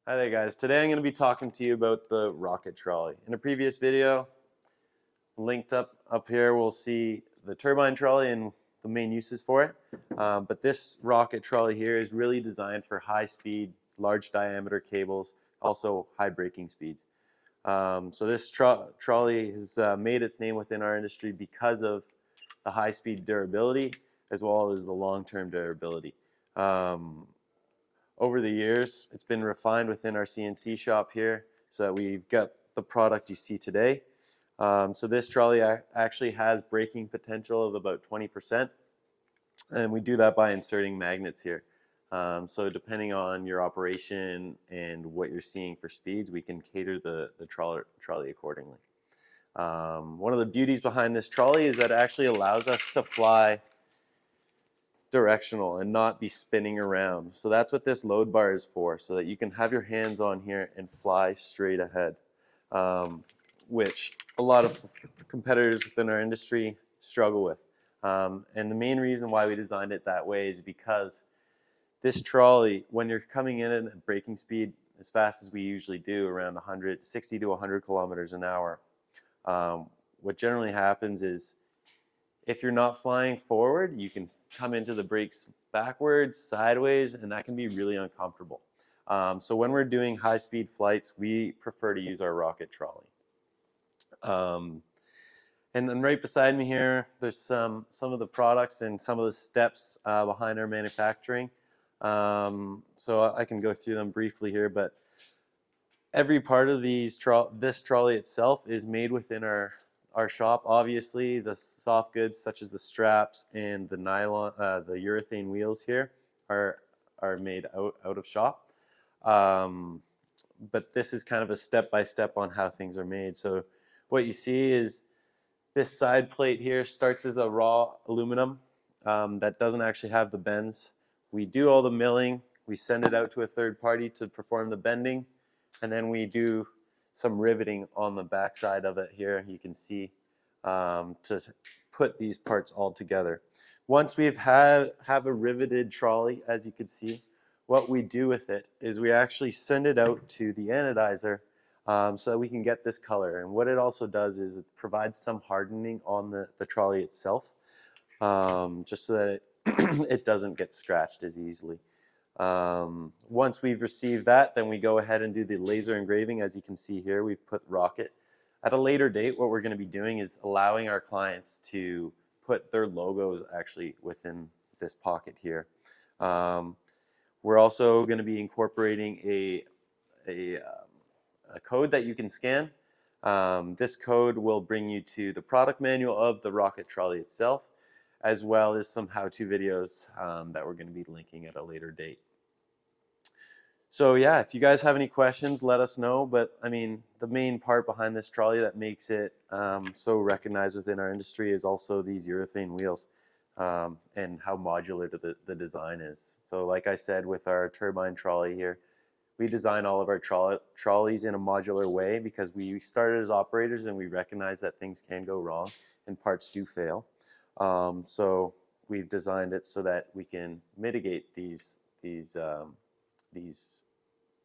Hi there guys, today I'm going to be talking to you about the rocket trolley. In a previous video, linked up here, we'll see the turbine trolley and the main uses for it. But this rocket trolley here is really designed for high speed, large diameter cables, also high braking speeds. So this trolley has made its name within our industry because of the high speed durability as well as the long-term durability. Over the years, it's been refined within our CNC shop here so that we've got the product you see today. So this trolley actually has braking potential of about 20%, and we do that by inserting magnets here. So depending on your operation and what you're seeing for speeds, we can cater the trolley accordingly. One of the beauties behind this trolley is that it actually allows us to fly directional and not be spinning around. So that's what this load bar is for, so that you can have your hands on here and fly straight ahead, which a lot of competitors within our industry struggle with. And the main reason why we designed it that way is because this trolley, when you're coming in at braking speed as fast as we usually do, around 60 to 100 kilometers an hour, what generally happens is if you're not flying forward, you can come into the brakes backwards, sideways, and that can be really uncomfortable. So when we're doing high-speed flights, we prefer to use our rocket trolley. And then right beside me here, there's some of the products and some of the steps behind our manufacturing. So I can go through them briefly here, but every part of this trolley itself is made within our shop. Obviously, the soft goods such as the straps and the nylon, the urethane wheels here are made out of shop. But this is kind of a step-by-step on how things are made. So what you see is this side plate here starts as a raw aluminum that doesn't actually have the bends. We do all the milling, we send it out to a third party to perform the bending, and then we do some riveting on the back side of it here, you can see, to put these parts all together. Once we've have a riveted trolley, as you can see, what we do with it is we actually send it out to the anodizer so that we can get this color. And what it also does is it provides some hardening on the trolley itself, just so that it doesn't get scratched as easily. Once we've received that, then we go ahead and do the laser engraving. As you can see here, we've put rocket. At a later date, what we're going to be doing is allowing our clients to put their logos actually within this pocket here. We're also going to be incorporating a code that you can scan. This code will bring you to the product manual of the rocket trolley itself, as well as some how-to videos that we're going to be linking at a later date. So yeah, if you guys have any questions, let us know. But I mean, the main part behind this trolley that makes it so recognized within our industry is also these urethane wheels and how modular the design is. So like I said, with our turbine trolley here, we design all of our trolleys in a modular way because we started as operators and we recognize that things can go wrong and parts do fail. So we've designed it so that we can mitigate these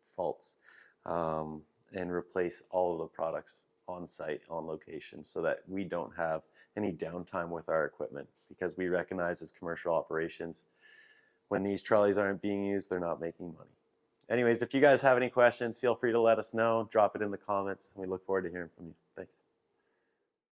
faults and replace all of the products on site, on location, so that we don't have any downtime with our equipment, because we recognize as commercial operations, when these trolleys aren't being used, they're not making money. Anyways, if you guys have any questions, feel free to let us know. Drop it in the comments. We look forward to hearing from you. Thanks.